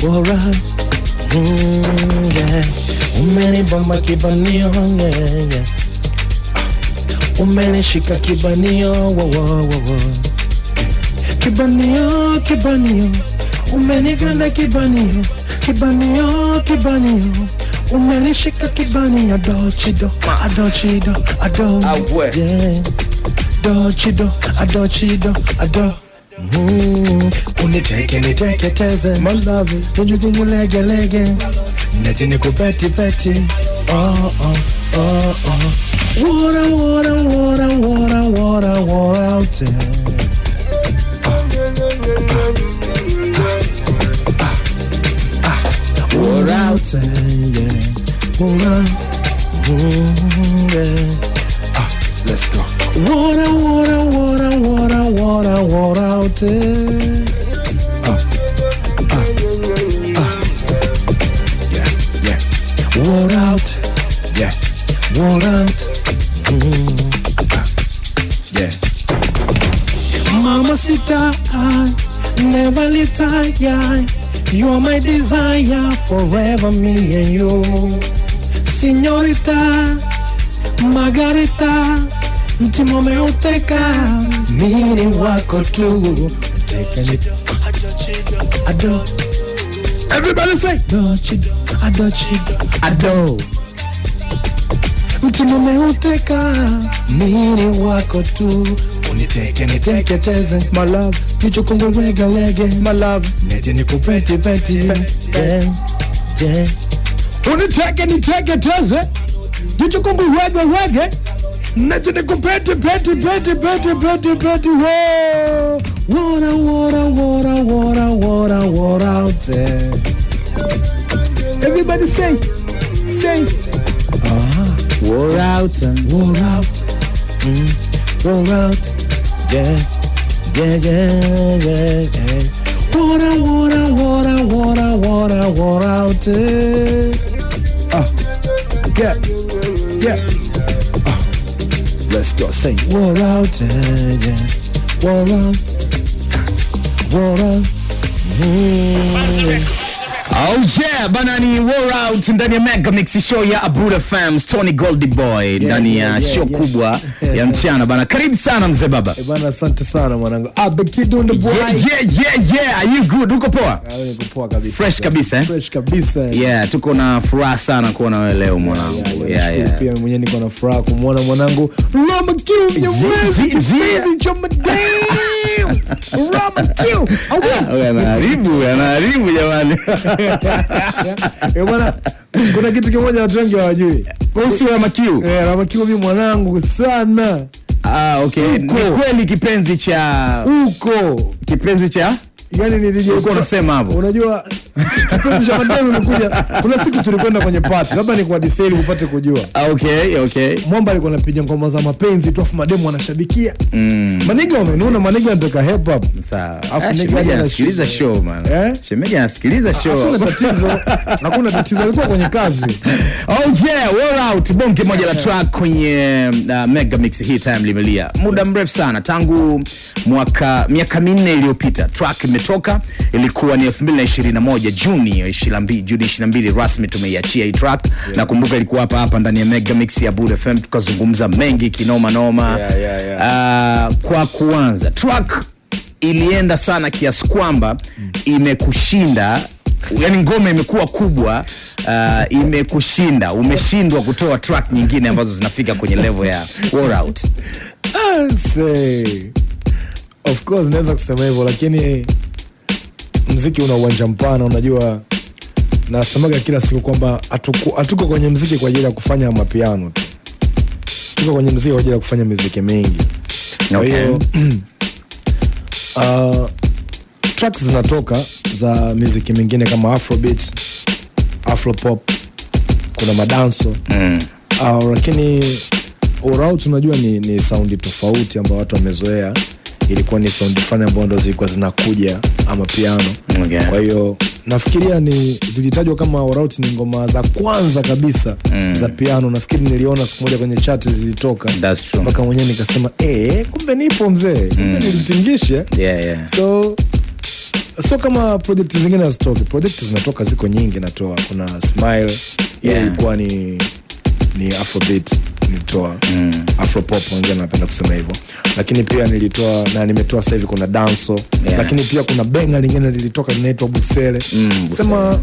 alright. Yeah. Umenibamba kibanio, yeah. Umenishika kibanio, wo. Kibanio. Umeniganda kibanio. Umenishika kibanio, adochido. Yeah. Adochido. Uniteke teze, my love. Unjugungu lege. Netini kupeti. Oh. Water out there. Water out there, yeah. Water, yeah. Let's go. Water out there. Yeah. Water out, yeah. Water out, yeah. Mamacita, I never retire. You are my desire, forever me and you. Señorita, Margarita, mtima umeuteka, mimi wako tu. Taking it, ado. Everybody say, ado. Mtima umeuteka, mimi wako tu. Uniteke teze, my love. Kichukungu lege, my love. Neti nikupeti, yeah. Uniteke teze, kichukungu lege. Neti nikupeti, water out there. Everybody say. Water out. Water out. Yeah. Water out there. Yeah. Let's go, say water out there, yeah. Water. Oh yeah, bana ni War Out ndani ya Mega Mix show ya Abuda Fams, Tony Goldie Boy ndani ya show kubwa ya mchana bana. Karibu sana mzee baba. Bana asante sana mwanangu. Abekido on the boy. Yeah. Are you good? Uko poa? Niko poa kabisa. Fresh kabisa eh? Fresh kabisa. Yeah, tuko na furaha sana kuona wewe leo mwanangu. Yeah. Pia mwenyewe niko na furaha kumuona mwanangu Rama Q mnyamwezi choma damn. Rama Q. Anaharibu jamani. Bwana, kuna kitu kimoja watu wengi hawajui. Kuhusu Rama Q. Rama Q mimi mwanangu sana. Okay. Ni kweli kipenzi cha kipenzi cha yani nilije uko unasema hapo. Unajua kipenzi cha mademu nimekuja. Kuna siku tulikwenda kwenye party. Labda ni kwa diseli upate kujua. Okay. Mwamba alikuwa anapiga ngoma za mapenzi tu afu mademu wanashabikia. Maniga wamenuna, maniga anataka hip hop. Sawa. Afu niga anasikiliza show man. Shemeji anasikiliza show. Hakuna tatizo alikuwa kwenye kazi. War Out bonge moja la track kwenye Mega Mix hii time limelia. Muda mrefu sana tangu miaka 4 iliyopita. Track imetoka, ilikuwa ni 2021 Juni 22 rasmi tumeiachia hii track. Nakumbuka ilikuwa hapa ndani ya Mega Mix ya Abuda FM tukazungumza mengi kinoma. Kwa kuanza track ilienda sana kiasi kwamba imekushinda, yani ngoma imekuwa kubwa, imekushinda, umeshindwa kutoa track nyingine ambazo zinafika kwenye level ya War Out. Of course naweza kusema hivyo, lakini muziki una uwanja mpana. Unajua nasemaga kila siku kwamba hatuko kwenye muziki kwa ajili ya kufanya mapiano tu. Tuko kwenye muziki kwa ajili ya kufanya muziki mengi. Okay. Tracks zinatoka za muziki mingine kama Afrobeat, Afropop, kuna madanso. Lakini War Out unajua ni sound tofauti ambayo watu wamezoea. Ilikuwa ni sound fulani ambazo ndo zilikuwa zinakuja ama piano. Kwa hiyo nafikiria ni zilitajwa kama War Out ni ngoma za kwanza kabisa za piano. Nafikiri niliona siku moja kwenye chat zilitoka. That's true. Mpaka mwenyewe nikasema kumbe nipo mzee. Kumbe nilitingisha. Yeah. So So kama project zingine hazitoki, project zinatoka ziko nyingi natoa. Kuna Smile, ilikuwa ni Afrobeat nilitoa. Afropop wengine napenda kusema hivyo. Lakini pia nilitoa na nimetoa sasa hivi kuna Danso. Lakini pia kuna benga lingine lilitoka linaitwa Busele. Sema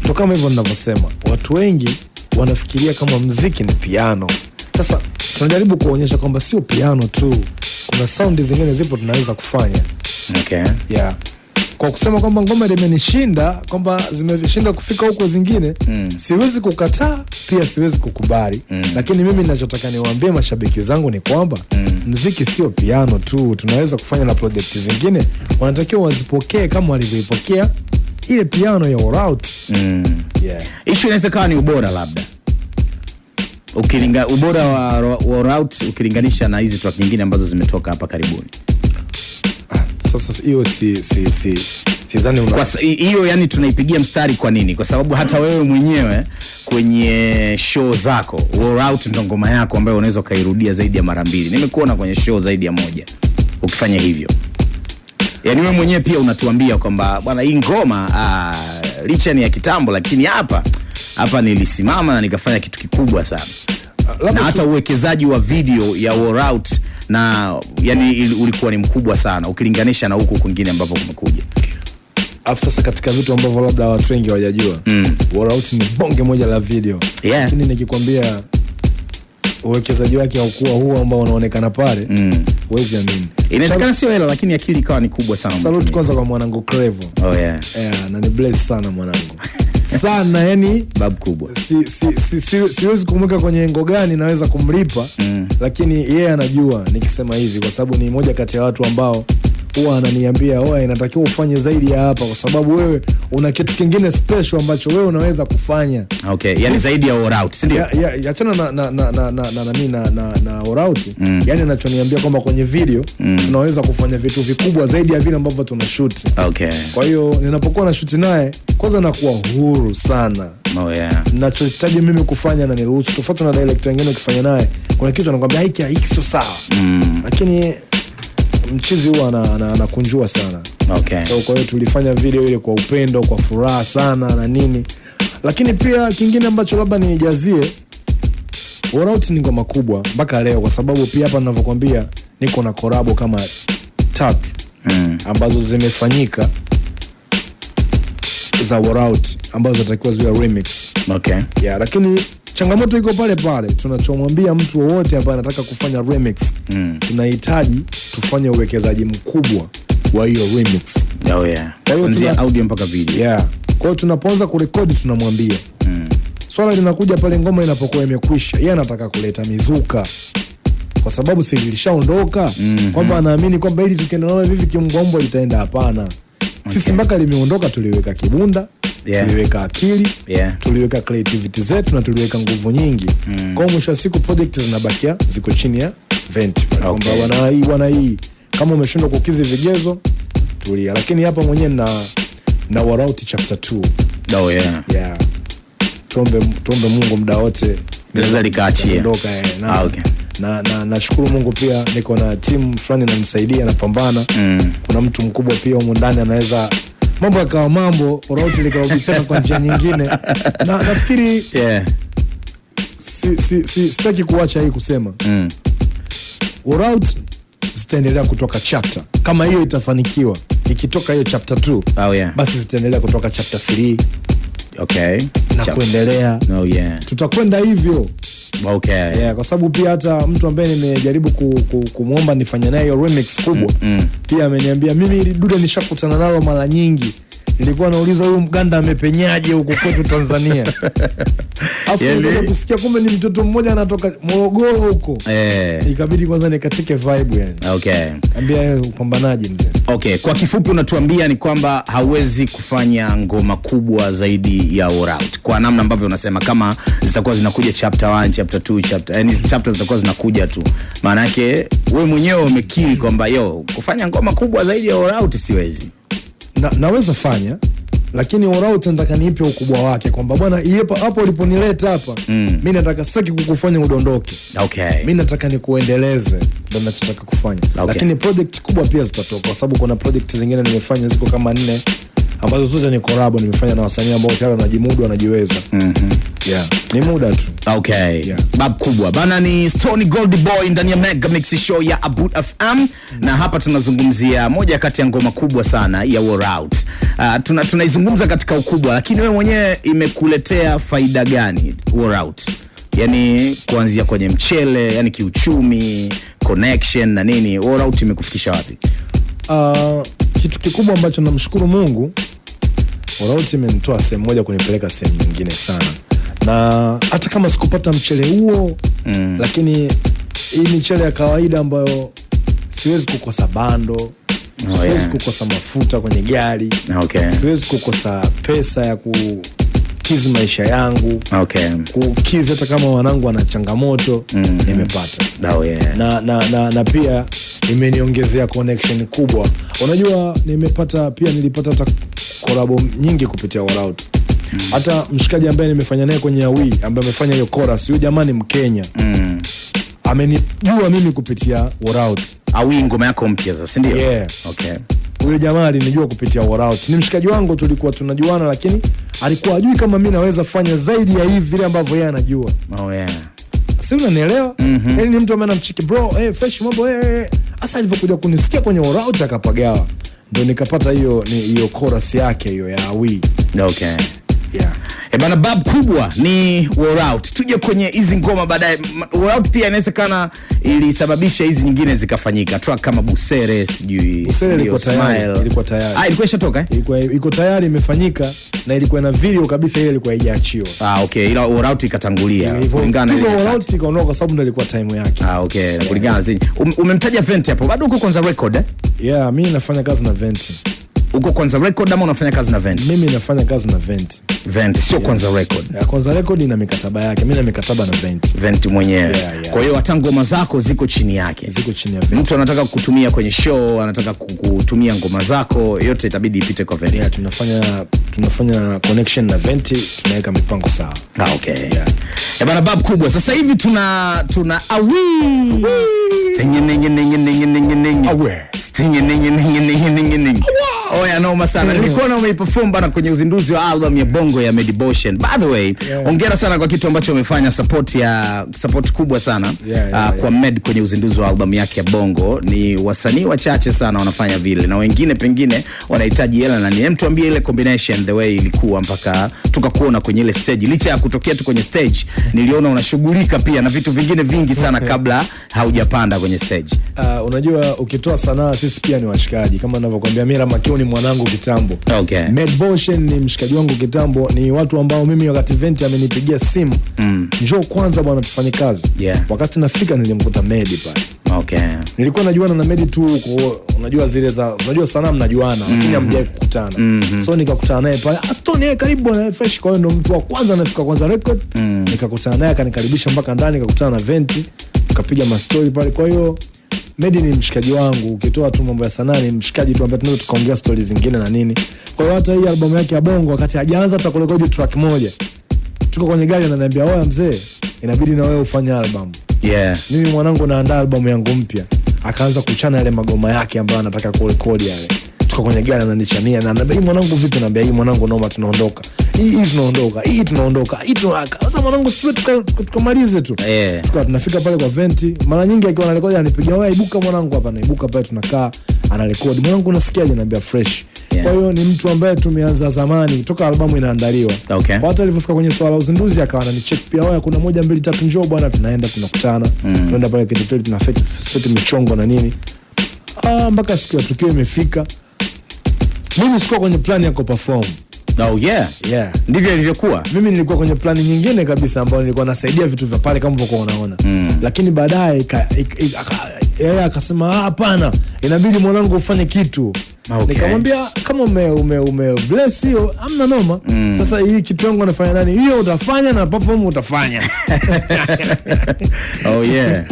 ndo kama hivyo ninavyosema. Watu wengi wanafikiria kama muziki ni piano. Sasa tunajaribu kuonyesha kwamba sio piano tu. Kuna sound zingine zipo tunaweza kufanya. Okay. Yeah. Kwa kusema kwamba ngoma imenishinda, kwamba zimeshinda kufika huko zingine, siwezi kukataa, pia siwezi kukubali. Lakini mimi ninachotaka niwaambie mashabiki zangu ni kwamba muziki sio piano tu, tunaweza kufanya na project zingine. Wanatakiwa wazipokee kama walivyoipokea ile piano ya All Out. Yeah. Issue inaweza kuwa ni ubora labda. Ubora wa All Out ukilinganisha na hizi track nyingine ambazo zimetoka hapa karibuni. Sasa hiyo sidhani kwa hiyo yani tunaipigia mstari kwa nini? Kwa sababu hata wewe mwenyewe kwenye show zako All Out ndo ngoma yako ambayo unaweza kairudia zaidi ya mara 2. Nimekuona kwenye show zaidi ya 1 ukifanya hivyo. Yani wewe mwenyewe pia unatuambia kwamba bwana hii ngoma licha ni ya kitambo lakini hapa nilisimama na nikafanya kitu kikubwa sana. Na hata uwekezaji wa video ya All Out na yani ulikuwa ni mkubwa sana ukilinganisha na huko kwingine ambapo kumekuja. Sasa katika vitu ambavyo labda watu wengi hawajajua, All Out ni bonge moja la video. Lakini nikikwambia uwekezaji wake haukuwa huo ambao unaonekana pale, huwezi amini. Inawezekana sio hela lakini akili ikawa ni kubwa sana. Salute kwanza kwa mwanangu Crevo. Na ni bless sana mwanangu. Sana yani bab kubwa. Siwezi kumweka kwenye engo gani naweza kumlipa, lakini yeye anajua nikisema hivi kwa sababu ni moja kati ya watu ambao huwa ananiambia wewe inatakiwa ufanye zaidi ya hapa kwa sababu wewe una kitu kingine special ambacho wewe unaweza kufanya. Okay, yani zaidi ya All Out, si ndio? Achana na All Out. Yani anachoniambia kwamba kwenye video tunaweza kufanya vitu vikubwa zaidi ya vile ambavyo tunashoot. Okay. Kwa hiyo ninapokuwa na shoot naye kwanza nakuwa huru sana. Ninachohitaji mimi kufanya na niruhusu, tofauti na director wengine ukifanya naye kuna kitu anakuambia hiki sio sawa. Lakini mchizi huwa anakunjua sana. Okay. So kwa hiyo tulifanya video ile kwa upendo, kwa furaha sana na nini. Lakini pia kingine ambacho labda nijazie, All Out ni ngoma kubwa mpaka leo kwa sababu pia hapa ninavyokuambia niko na collab kama 3 ambazo zimefanyika za All Out ambazo zitakuwa ziwe remix. Okay. Yeah, lakini changamoto iko pale pale. Tunachomwambia mtu wowote ambaye anataka kufanya remix, tunahitaji tufanye uwekezaji mkubwa wa hiyo remix. Kuanzia audio mpaka video. Kwa hiyo tunapoanza kurekodi tunamwambia. Swala linakuja pale ngoma inapokuwa imekwisha. Yeye anataka kuleta mizuka. Kwa sababu sisi ilishaondoka, kwamba anaamini kwamba ili tukienda nalo hivi kimgombo litaenda, hapana. Sisi mpaka limeondoka tuliweka kibunda, tuliweka akili, tuliweka creativity zetu na tuliweka nguvu nyingi. Kwa mwisho wa siku project zinabakia ziko chini ya vent. Kwamba wana hii kama umeshindwa kukizi vigezo tulia. Lakini hapa mwenyewe na All Out chapter 2. Tuombe Mungu muda wote naweza likaachia. Na nashukuru Mungu pia niko na timu fulani inanisaidia na pambana. Kuna mtu mkubwa pia huko ndani anaweza mambo yakawa mambo All Out likaopitana kwa njia nyingine. Na nafikiri sitaki kuacha hii kusema. All Out zitaendelea kutoka chapter. Kama hiyo itafanikiwa, ikitoka hiyo chapter 2, basi zitaendelea kutoka chapter 3. Okay. Na kuendelea. Tutakwenda hivyo. Kwa sababu pia hata mtu ambaye nimejaribu kumuomba nifanye naye remix kubwa, pia ameniambia mimi ili dude nishakutana nalo mara nyingi. Nilikuwa nauliza huyu Mganda amepenyaje huko kwetu Tanzania. Afu ndio kusikia kumbe ni mtoto mmoja anatoka Morogoro huko. Ikabidi kwanza nikatike vibe yani. Okay. Ambia upambanaji mzee. Okay, kwa kifupi unatuambia ni kwamba hauwezi kufanya ngoma kubwa zaidi ya All Out. Kwa namna ambavyo unasema kama zitakuwa zinakuja chapter 1, chapter 2, yani chapters zitakuwa zinakuja tu. Maana yake wewe mwenyewe umekiri kwamba kufanya ngoma kubwa zaidi ya All Out siwezi. Naweza fanya, lakini All Out nataka niipe ukubwa wake kwamba bwana hapo uliponileta hapa mimi nataka saki kukufanya udondoke. Okay. Mimi nataka nikuendeleze, ndio ninachotaka kufanya. Okay. Lakini project kubwa pia zitatoka kwa sababu kuna project zingine nimefanya ziko kama 4 ambazo zote ni collab nimefanya na wasanii ambao tayari wanajimudu wanajiweza. Yeah, ni muda tu. Okay. Yeah. Bab kubwa. Bana ni Stony Gold Boy ndani ya Mega Mix Show ya Aboud FM. Na hapa tunazungumzia moja kati ya ngoma kubwa sana ya All Out. Tunaizungumza katika ukubwa, lakini wewe mwenyewe imekuletea faida gani All Out? Yani kuanzia kwenye mchele, yani kiuchumi, connection na nini, All Out imekufikisha wapi? Kitu kikubwa ambacho namshukuru Mungu, All Out imenitoa sehemu moja kunipeleka sehemu nyingine sana. Na hata kama sikupata mchele huo, lakini hii michele ya kawaida ambayo siwezi kukosa bando, siwezi kukosa mafuta kwenye gari, siwezi kukosa pesa ya kukizi maisha yangu, kukizi hata kama wanangu wana changamoto, nimepata. Na pia imeniongezea connection kubwa. Unajua nilipata hata collab nyingi kupitia All Out. Hata mshikaji ambaye nimefanya naye kwenye Awi ambaye amefanya hiyo chorus, huyo jamani Mkenya. Amenijua mimi kupitia All Out. Awi ngoma yako mpya sasa, ndio? Yeah. Okay. Huyo jamaa alinijua kupitia All Out. Ni mshikaji wangu, tulikuwa tunajuana, lakini alikuwa ajui kama mimi naweza fanya zaidi ya hivi vile ambavyo yeye anajua. Oh yeah. Si unanielewa? Yaani ni mtu ambaye anamchiki bro, fresh mambo Asa alivyokuja kunisikia kwenye All Out akapagawa. Ndio nikapata hiyo chorus yake hiyo ya Awi. Okay. Yeah. Bana Bab kubwa ni All Out. Tuje kwenye hizi ngoma baadaye. All Out pia inawezekana ilisababisha hizi nyingine zikafanyika. Track kama Busere, sijui ilikuwa tayari. Ilikuwa ishatoka Iko tayari imefanyika na ilikuwa na video kabisa, ile ilikuwa haijaachiwa. Okay, ila All Out ikatangulia. Kulingana na All Out ikaondoka kwa sababu ndio ilikuwa time yake. Okay, yeah. Kulingana zinyi. Umemtaja Venti hapo. Bado uko Kwanza Record Yeah, mimi nafanya kazi na Venti. Uko Kwanza Record ama unafanya kazi na Venti? Mimi nafanya kazi na Venti. Venti sio Kwanza Record. Kwanza Record ina mikataba yake. Mimi na mikataba na Venti mwenyewe. Kwa hiyo hata ngoma zako ziko chini yake. Ziko chini ya Venti. Mtu anataka kukutumia kwenye show, anataka kukutumia ngoma zako, yote itabidi ipite kwa Venti. Yeah, tunafanya connection na Venti, tunaweka mipango sawa. Okay. Yeah. Bana Bab kubwa. Sasa hivi tuna Awi. Oh yeah, noma sana. Nilikuwa na umeiperform bana kwenye uzinduzi wa album ya Bongo ya Medibotion. By the way, hongera sana kwa kitu ambacho umefanya, support kubwa sana kwa Med kwenye uzinduzi wa album yake ya Bongo. Ni wasanii wachache sana wanafanya vile, na wengine pengine wanahitaji hela, na ni tuambie ile combination the way ilikuwa mpaka tukakuona kwenye ile stage. Licha ya kutokea tu kwenye stage, niliona unashughulika pia na vitu vingine vingi sana kabla haujapanda kwenye stage. Unajua ukitoa sanaa sisi pia ni washikaji, kama ninavyokuambia Mira Makio ni mwanangu kitambo. Okay. Medibotion ni mshikaji wangu kitambo, ni watu ambao mimi wakati Venti amenipigia simu, njoo kwanza bwana tufanye kazi. Wakati nafika nilimkuta Medi pale. Okay. Nilikuwa najuana na Medi tu huko, unajua sana mnajuana, lakini hamjai kukutana. So nikakutana naye pale, Stone karibu bwana fresh, kwa hiyo ndo mtu wa kwanza nafika Kwanza Record. Nikakutana naye akanikaribisha mpaka ndani, nikakutana na Venti, tukapiga mastori pale. Kwa hiyo Medi ni mshikaji wangu, ukitoa tu mambo ya sanaa ni mshikaji tu ambaye tunaweza tukaongea stories zingine na nini. Kwa hiyo hata hii album yake ya Bongo wakati hajaanza hata kurekodi track moja, tuko kwenye gari ananiambia wewe mzee, inabidi na wewe ufanye album. Mimi mwanangu naandaa album yangu mpya. Akaanza kuchana yale magoma yake ambayo anataka kurekodi yale. Tuko kwenye gari ananichania na anambia mwanangu vipi, naambia hii mwanangu naomba tunaondoka. Hii tunaondoka. Sasa mwanangu siwe tukamalize tu. Tukawa tunafika pale kwa Venti. Mara nyingi akiwa anarekodi anipigia wewe ibuka mwanangu hapa, na ibuka pale tunakaa anarekodi. Mwanangu unasikiaje, naambia fresh. Kwa hiyo ni mtu ambaye tumeanza zamani toka albamu inaandaliwa. Okay. Kwa hata alipofika kwenye swala uzinduzi akawa ananicheck pia, wewe kuna 1 2 3 njoo bwana, tunaenda tunakutana. Tunaenda pale Kitoteli tunafeti michongo na nini. Mpaka siku ya tukio imefika. Mimi sikuwa kwenye plan ya kuperform. Oh yeah. Ndivyo ilivyokuwa. Mimi nilikuwa kwenye plani nyingine kabisa ambayo nilikuwa nasaidia vitu vya pale kama mvoko unaona. Lakini baadaye yeye akasema hapana, inabidi mwanangu ufanye kitu. Nikamwambia kama ume bless hiyo amna noma. Sasa hii kitu yangu nafanya nani? Hiyo utafanya na perform utafanya. Oh yeah.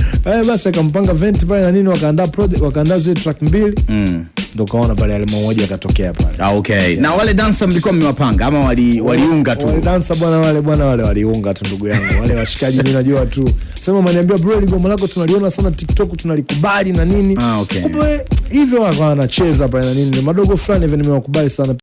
Basi akampanga Venti pale na nini, wakaandaa project, wakaandaa zile track 2. ndo kaona pale alima moja akatokea pale. Okay. Yeah. Na wale dancer mlikuwa mmewapanga ama waliunga tu? Wale dancer wale waliunga tu ndugu yangu. Wale washikaji mimi najua tu. Sema maniambia bro ile goma lako tunaliona sana TikTok tunalikubali na nini. Okay. Kumbe hivyo wako wanacheza pale na nini. Madogo fulani hivi nimewakubali sana.